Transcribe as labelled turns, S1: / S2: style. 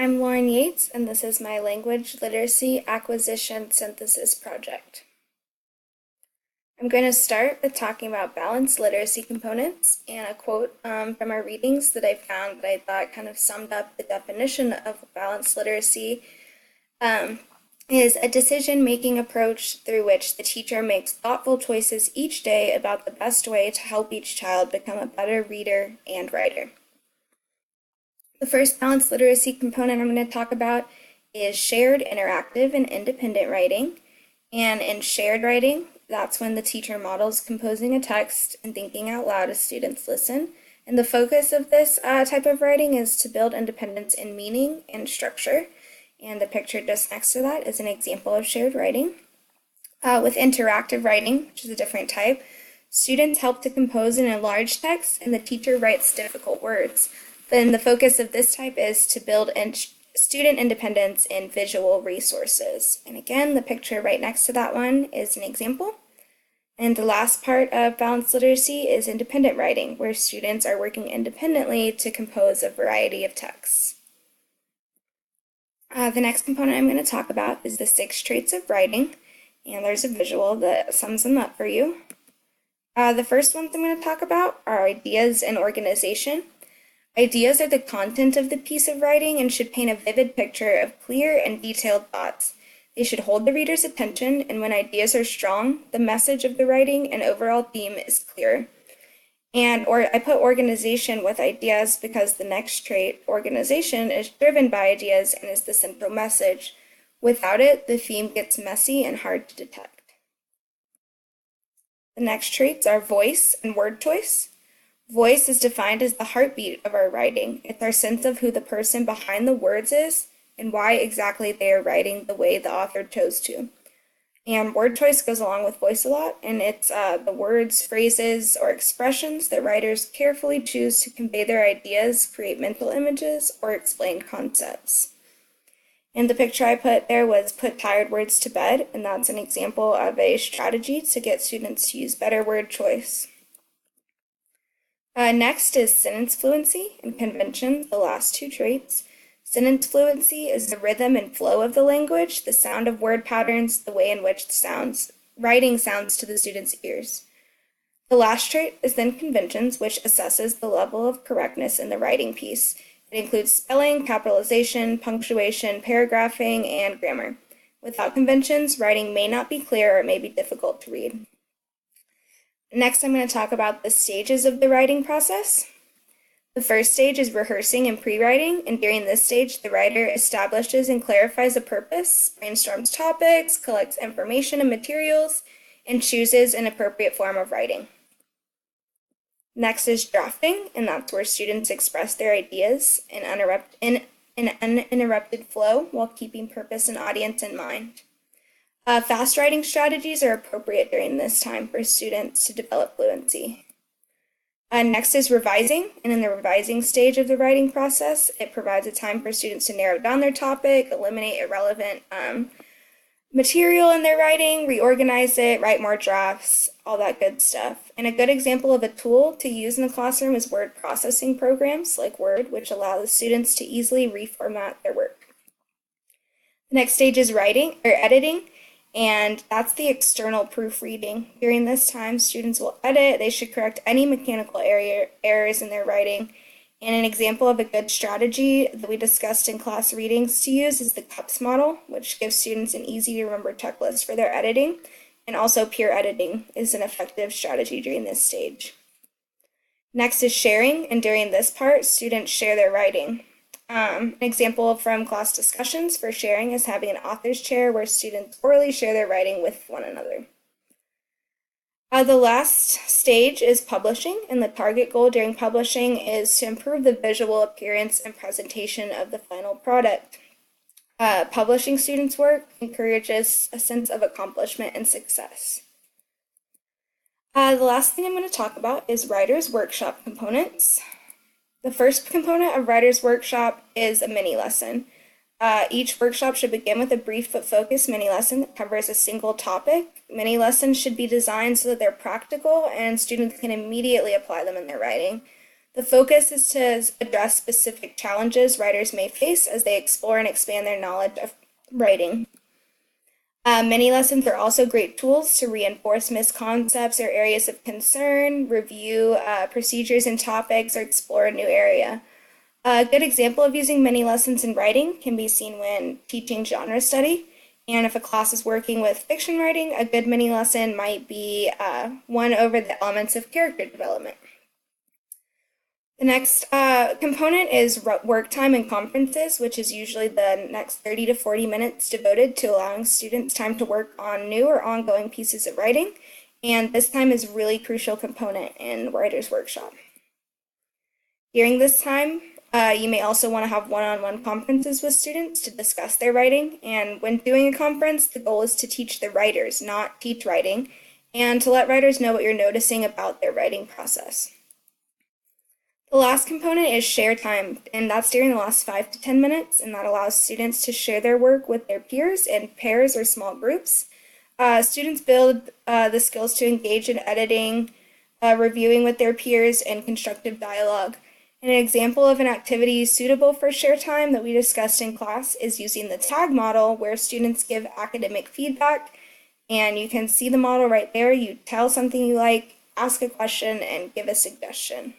S1: I'm Lauren Yates, and this is my Language Literacy Acquisition Synthesis project. I'm going to start with talking about balanced literacy components and a quote from our readings that I found that I thought kind of summed up the definition of balanced literacy is a decision-making approach through which the teacher makes thoughtful choices each day about the best way to help each child become a better reader and writer. The first balanced literacy component I'm going to talk about is shared, interactive, and independent writing. And in shared writing, that's when the teacher models composing a text and thinking out loud as students listen. And the focus of this type of writing is to build independence in meaning and structure. And the picture just next to that is an example of shared writing. With interactive writing, which is a different type, students help to compose an enlarged text and the teacher writes difficult words. Then the focus of this type is to build student independence in visual resources. And again, the picture right next to that one is an example. And the last part of balanced literacy is independent writing, where students are working independently to compose a variety of texts. The next component I'm going to talk about is the 6 traits of writing, and there's a visual that sums them up for you. The first ones I'm going to talk about are ideas and organization. Ideas are the content of the piece of writing and should paint a vivid picture of clear and detailed thoughts. They should hold the reader's attention, and when ideas are strong, the message of the writing and overall theme is clear. I put organization with ideas because the next trait, organization, is driven by ideas and is the central message. Without it, the theme gets messy and hard to detect. The next traits are voice and word choice. Voice is defined as the heartbeat of our writing. It's our sense of who the person behind the words is and why exactly they are writing the way the author chose to. And word choice goes along with voice a lot, and it's the words, phrases, or expressions that writers carefully choose to convey their ideas, create mental images, or explain concepts. And the picture I put there was put tired words to bed, and that's an example of a strategy to get students to use better word choice. Next is sentence fluency and convention, the last 2 traits. Sentence fluency is the rhythm and flow of the language, the sound of word patterns, the way in which writing sounds to the student's ears. The last trait is then conventions, which assesses the level of correctness in the writing piece. It includes spelling, capitalization, punctuation, paragraphing, and grammar. Without conventions, writing may not be clear or it may be difficult to read. Next, I'm going to talk about the stages of the writing process. The first stage is rehearsing and pre-writing, and during this stage, the writer establishes and clarifies a purpose, brainstorms topics, collects information and materials, and chooses an appropriate form of writing. Next is drafting, and that's where students express their ideas in an uninterrupted flow while keeping purpose and audience in mind. Fast writing strategies are appropriate during this time for students to develop fluency. Next is revising, and in the revising stage of the writing process, it provides a time for students to narrow down their topic, eliminate irrelevant material in their writing, reorganize it, write more drafts, all that good stuff. And a good example of a tool to use in the classroom is word processing programs like Word, which allow the students to easily reformat their work. The next stage is editing. And that's the external proofreading. During this time, students will edit. They should correct any mechanical errors in their writing. And an example of a good strategy that we discussed in class readings to use is the CUPS model, which gives students an easy-to-remember checklist for their editing. And also peer editing is an effective strategy during this stage. Next is sharing, and during this part, students share their writing. An example from class discussions for sharing is having an author's chair where students orally share their writing with one another. The last stage is publishing, and the target goal during publishing is to improve the visual appearance and presentation of the final product. Publishing students' work encourages a sense of accomplishment and success. The last thing I'm going to talk about is writer's workshop components. The first component of Writer's Workshop is a mini lesson. Each workshop should begin with a brief but focused mini lesson that covers a single topic. Mini lessons should be designed so that they're practical and students can immediately apply them in their writing. The focus is to address specific challenges writers may face as they explore and expand their knowledge of writing. Many lessons are also great tools to reinforce misconceptions or areas of concern, review procedures and topics, or explore a new area. A good example of using mini lessons in writing can be seen when teaching genre study. And if a class is working with fiction writing, a good mini lesson might be one over the elements of character development. The next component is work time and conferences, which is usually the next 30 to 40 minutes devoted to allowing students time to work on new or ongoing pieces of writing. And this time is a really crucial component in Writer's Workshop. During this time, you may also want to have one-on-one conferences with students to discuss their writing. And when doing a conference, the goal is to teach the writers, not teach writing, and to let writers know what you're noticing about their writing process. The last component is share time, and that's during the last 5 to 10 minutes, and that allows students to share their work with their peers in pairs or small groups. Students build the skills to engage in editing, reviewing with their peers, and constructive dialogue. And an example of an activity suitable for share time that we discussed in class is using the tag model, where students give academic feedback, and you can see the model right there. You tell something you like, ask a question, and give a suggestion.